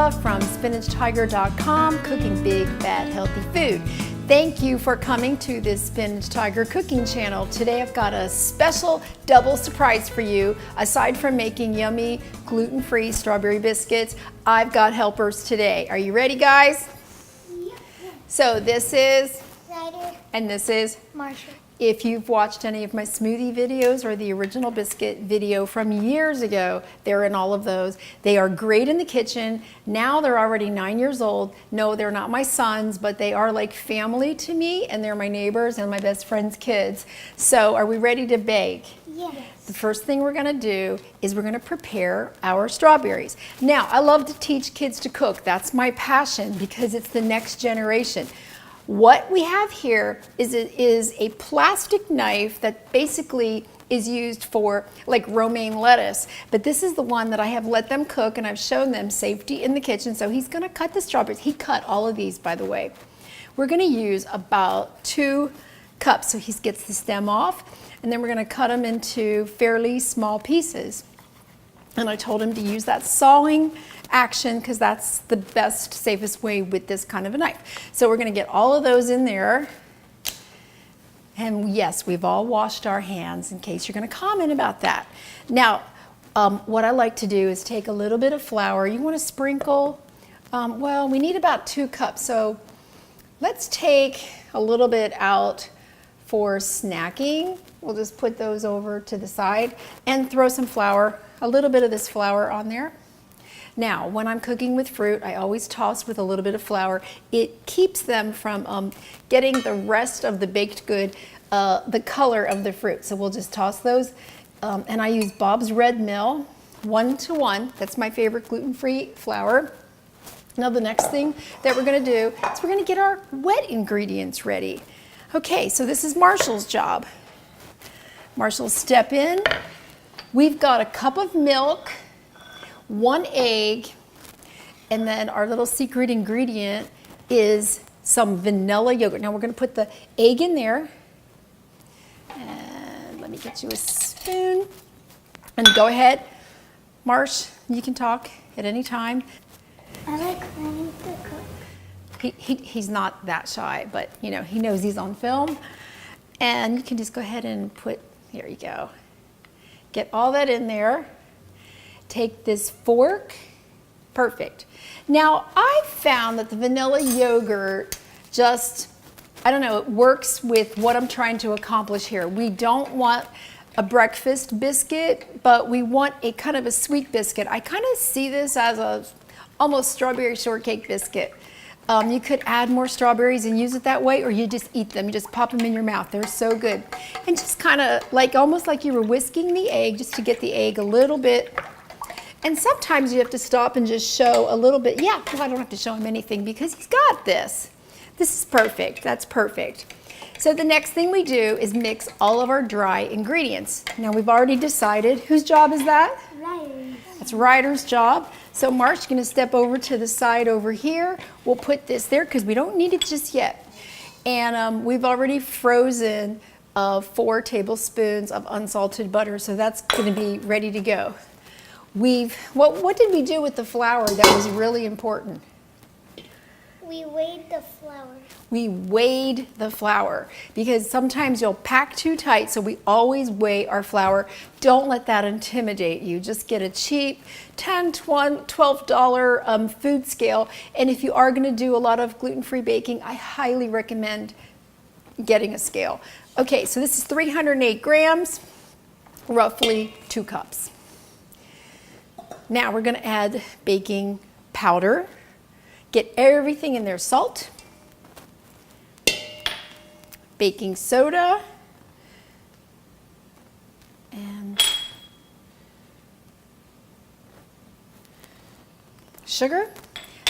Angela from SpinachTiger.com, cooking big, fat, healthy food. Thank you for coming to this Spinach Tiger cooking channel. Today I've got a special double surprise for you. Aside from making yummy gluten-free strawberry biscuits, I've got helpers today. Are you ready, guys? Yep. So this is Ryder. And this is Marshall. If you've watched any of my smoothie videos or the original biscuit video from years ago, they're in all of those. They are great in the kitchen. Now they're already 9 years old. No, they're not my sons, but they are like family to me, and they're my neighbors and my best friend's kids. So are we ready to bake? Yes. The first thing we're gonna do is we're gonna prepare our strawberries. Now, I love to teach kids to cook. That's my passion because it's the next generation. What we have here is a plastic knife that basically is used for like romaine lettuce, but this is the one that I have let them cook and I've shown them safety in the kitchen. So he's gonna cut the strawberries. He cut all of these, by the way. We're gonna use about 2 cups. So he gets the stem off, and then we're gonna cut them into fairly small pieces. And I told him to use that sawing action because that's the best, safest way with this kind of a knife. So we're gonna get all of those in there. And yes, we've all washed our hands in case you're gonna comment about that. Now, what I like to do is take a little bit of flour. You wanna sprinkle, well, we need about 2 cups. So let's take a little bit out for snacking. We'll just put those over to the side and throw some flour, a little bit of this flour on there. Now, when I'm cooking with fruit, I always toss with a little bit of flour. It keeps them from getting the rest of the baked good, the color of the fruit. So we'll just toss those. And I use Bob's Red Mill, 1-to-1. That's my favorite gluten-free flour. Now the next thing that we're gonna do is we're gonna get our wet ingredients ready. Okay, so this is Marshall's job. Marshall, step in. We've got a cup of milk, 1 egg, and then our little secret ingredient is some vanilla yogurt. Now we're gonna put the egg in there. And let me get you a spoon. And go ahead, Marsh, you can talk at any time. I like learning to cook. He's not that shy, but you know, he knows he's on film. And you can just go ahead and put, here you go. Get all that in there. Take this fork, perfect. Now, I found that the vanilla yogurt just, I don't know, it works with what I'm trying to accomplish here. We don't want a breakfast biscuit, but we want a kind of a sweet biscuit. I kind of see this as a almost strawberry shortcake biscuit. You could add more strawberries and use it that way, or you just eat them. You just pop them in your mouth. They're so good. And just kind of like, almost like you were whisking the egg, just to get the egg a little bit. And sometimes you have to stop and just show a little bit. Yeah, well, I don't have to show him anything because he's got this. This is perfect. That's perfect. So the next thing we do is mix all of our dry ingredients. Now we've already decided, whose job is that? Ryder's. That's Ryder's job. So Mark's gonna step over to the side over here. We'll put this there because we don't need it just yet. And we've already frozen 4 tablespoons of unsalted butter, so that's gonna be ready to go. What did we do with the flour that was really important? We weighed the flour. We weighed the flour because sometimes you'll pack too tight, so we always weigh our flour. Don't let that intimidate you. Just get a cheap $10, $12 food scale. And if you are gonna do a lot of gluten-free baking, I highly recommend getting a scale. Okay, so this is 308 grams, roughly 2 cups. Now we're gonna add baking powder. Get everything in there, salt, baking soda, and sugar.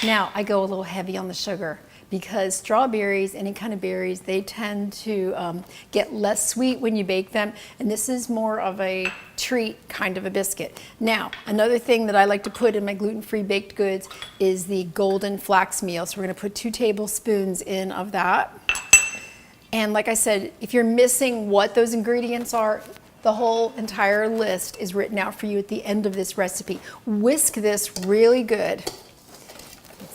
Now I go a little heavy on the sugar because strawberries, any kind of berries, they tend to get less sweet when you bake them, and this is more of a treat kind of a biscuit. Now, another thing that I like to put in my gluten-free baked goods is the golden flax meal. So we're gonna put 2 tablespoons in of that. And like I said, if you're missing what those ingredients are, the whole entire list is written out for you at the end of this recipe. Whisk this really good.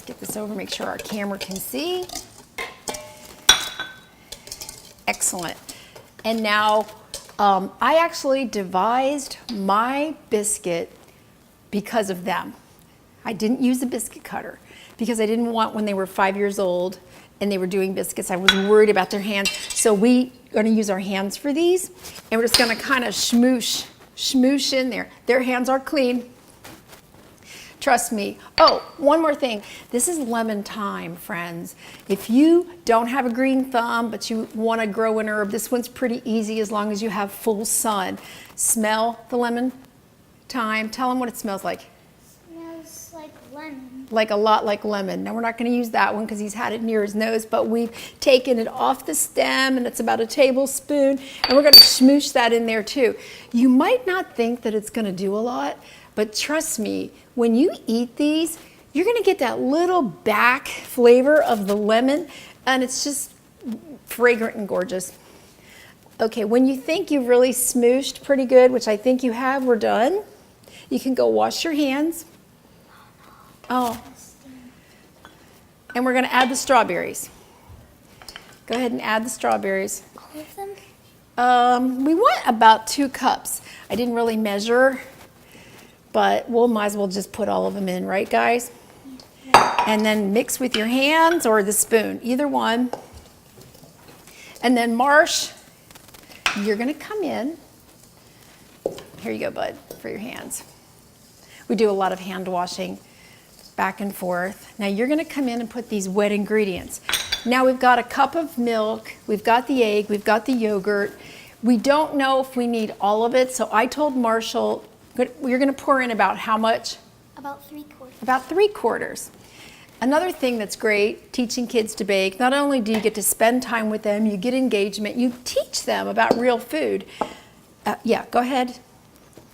Get this over, make sure our camera can see. Excellent. And now I actually devised my biscuit because of them. I didn't use a biscuit cutter because I didn't want, when they were 5 years old and they were doing biscuits, I was worried about their hands. So we are gonna use our hands for these, and we're just gonna kind of smoosh in there. Their hands are clean. Trust me. Oh, one more thing. This is lemon thyme, friends. If you don't have a green thumb, but you want to grow an herb, this one's pretty easy as long as you have full sun. Smell the lemon thyme. Tell them what it smells like. Smells like lemon. Like a lot like lemon. Now we're not going to use that one because he's had it near his nose, but we've taken it off the stem, and it's about a tablespoon, and we're going to smoosh that in there too. You might not think that it's going to do a lot, but trust me, when you eat these, you're gonna get that little back flavor of the lemon, and it's just fragrant and gorgeous. Okay, when you think you've really smooshed pretty good, which I think you have, we're done. You can go wash your hands. Oh, and we're gonna add the strawberries. Go ahead and add the strawberries. All of them? We want about 2 cups. I didn't really measure, but we'll might as well just put all of them in, right guys? And then mix with your hands or the spoon, either one. And then Marsh, you're gonna come in. Here you go, bud, for your hands. We do a lot of hand washing back and forth. Now you're gonna come in and put these wet ingredients. Now we've got a cup of milk, we've got the egg, we've got the yogurt. We don't know if we need all of it, so I told Marshall, you're gonna pour in about how much? About 3/4. About 3/4. Another thing that's great, teaching kids to bake, not only do you get to spend time with them, you get engagement, you teach them about real food. Yeah, go ahead.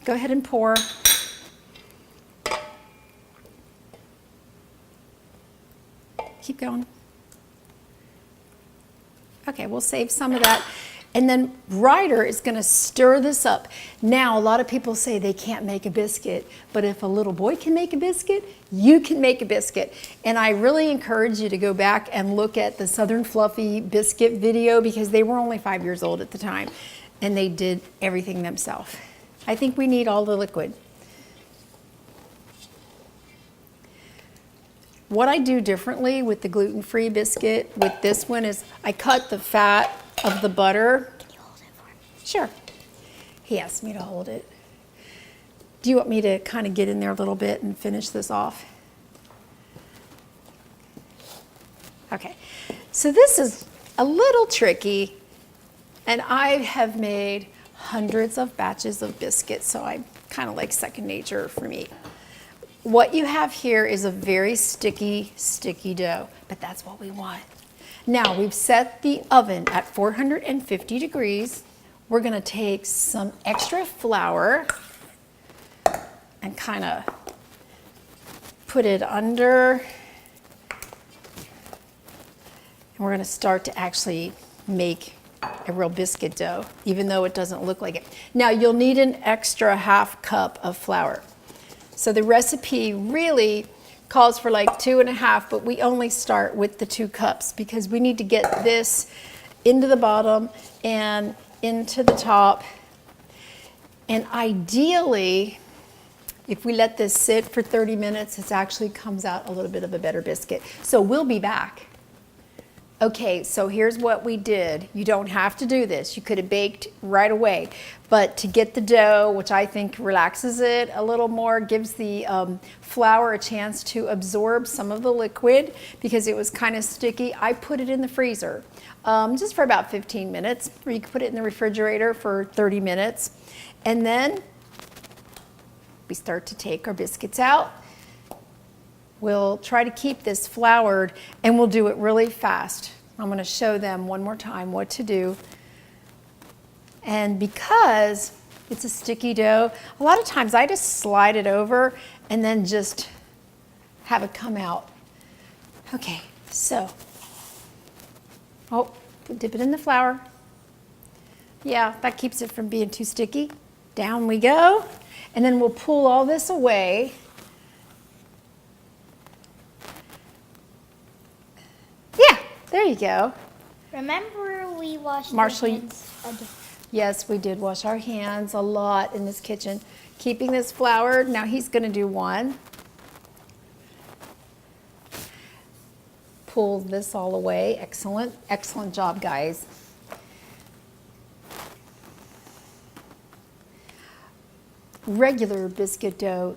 Go ahead and pour. Keep going. Okay, we'll save some of that. And then Ryder is gonna stir this up. Now, a lot of people say they can't make a biscuit, but if a little boy can make a biscuit, you can make a biscuit. And I really encourage you to go back and look at the Southern Fluffy biscuit video because they were only 5 years old at the time and they did everything themselves. I think we need all the liquid. What I do differently with the gluten-free biscuit with this one is I cut the fat of the butter. Can you hold it for me? Sure. He asked me to hold it. Do you want me to kind of get in there a little bit and finish this off? Okay. So this is a little tricky, and I have made hundreds of batches of biscuits, so I kind of like second nature for me. What you have here is a very sticky dough, but that's what we want. Now we've set the oven at 450 degrees. We're gonna take some extra flour and kind of put it under. And we're gonna start to actually make a real biscuit dough, even though it doesn't look like it. Now you'll need an extra ½ cup of flour. So the recipe really calls for like 2½ but we only start with the 2 cups because we need to get this into the bottom and into the top. And ideally, if we let this sit for 30 minutes, it actually comes out a little bit of a better biscuit. So we'll be back. Okay, so here's what we did. You don't have to do this. You could have baked right away. But to get the dough, which I think relaxes it a little more, gives the flour a chance to absorb some of the liquid because it was kind of sticky, I put it in the freezer just for about 15 minutes. Or you could put it in the refrigerator for 30 minutes. And then we start to take our biscuits out. We'll try to keep this floured and we'll do it really fast. I'm going to show them one more time what to do. And because it's a sticky dough, a lot of times I just slide it over and then just have it come out. Okay, so, dip it in the flour. Yeah, that keeps it from being too sticky. Down we go. And then we'll pull all this away. There you go. Remember we washed Marshall, our hands again. Yes, we did wash our hands a lot in this kitchen. Keeping this floured. Now he's going to do one. Pull this all away. Excellent. Excellent job, guys. Regular biscuit dough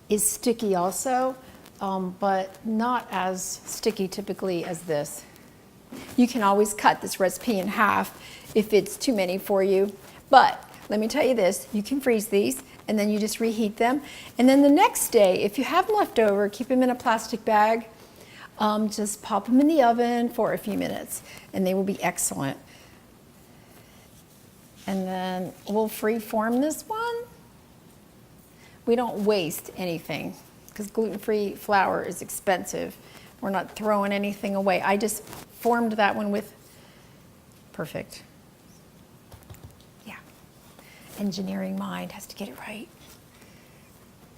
is sticky also, but not as sticky typically as this. You can always cut this recipe in half if it's too many for you. But let me tell you this, you can freeze these and then you just reheat them. And then the next day, if you have them left over, keep them in a plastic bag. Just pop them in the oven for a few minutes and they will be excellent. And then we'll free form this one. We don't waste anything because gluten-free flour is expensive. We're not throwing anything away. I just formed that one with perfect. Yeah. Engineering mind has to get it right.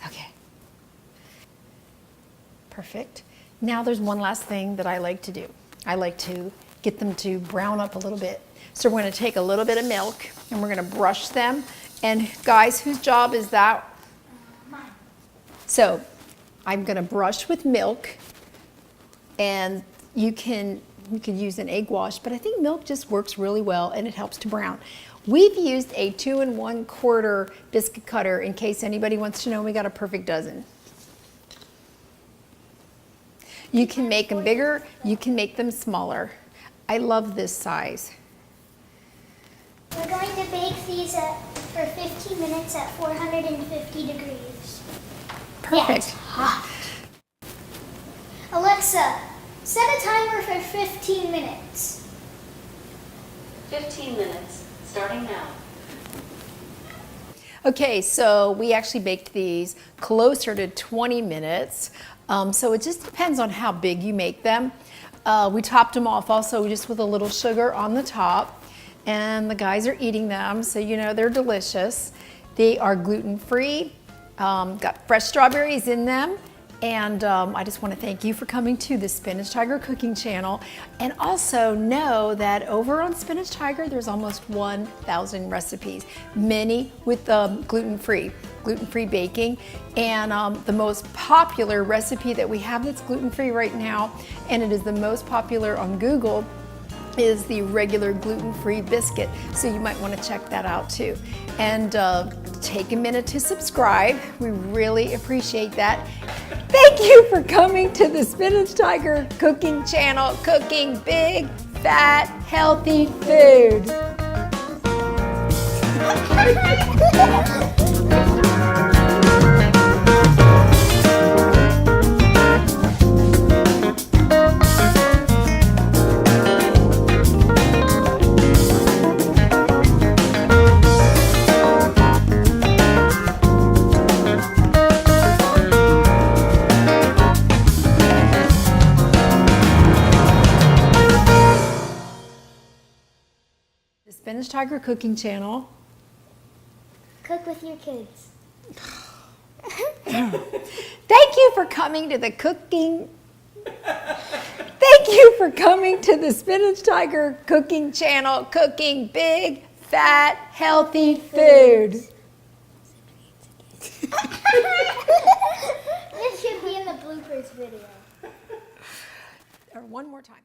Okay. Perfect. Now there's one last thing that I like to do. I like to get them to brown up a little bit. So we're going to take a little bit of milk and we're going to brush them. And guys, whose job is that? Mine. So I'm going to brush with milk, and you can use an egg wash, but I think milk just works really well and it helps to brown. We've used a 2 1/4 biscuit cutter in case anybody wants to know. We got a perfect dozen. You can make them bigger, you can make them smaller. I love this size. We're going to bake these for 15 minutes at 450 degrees. Perfect. Yeah, it's hot. Alexa, set a timer for 15 minutes. 15 minutes, starting now. Okay, so we actually baked these closer to 20 minutes. So it just depends on how big you make them. We topped them off also just with a little sugar on the top. And the guys are eating them, so you know they're delicious. They are gluten-free, got fresh strawberries in them. And I just want to thank you for coming to the Spinach Tiger cooking channel. And also know that over on Spinach Tiger, there's almost 1,000 recipes, many with gluten-free baking. And the most popular recipe that we have that's gluten-free right now, and it is the most popular on Google, is the regular gluten-free biscuit. So you might want to check that out too. And take a minute to subscribe. We really appreciate that. Thank you for coming to the Spinach Tiger cooking channel, cooking big, fat, healthy food. The Spinach Tiger cooking channel. Cook with your kids. Thank you for coming to the cooking. Thank you for coming to the Spinach Tiger cooking channel, cooking big, fat, healthy food. This should be in the bloopers video. Or one more time.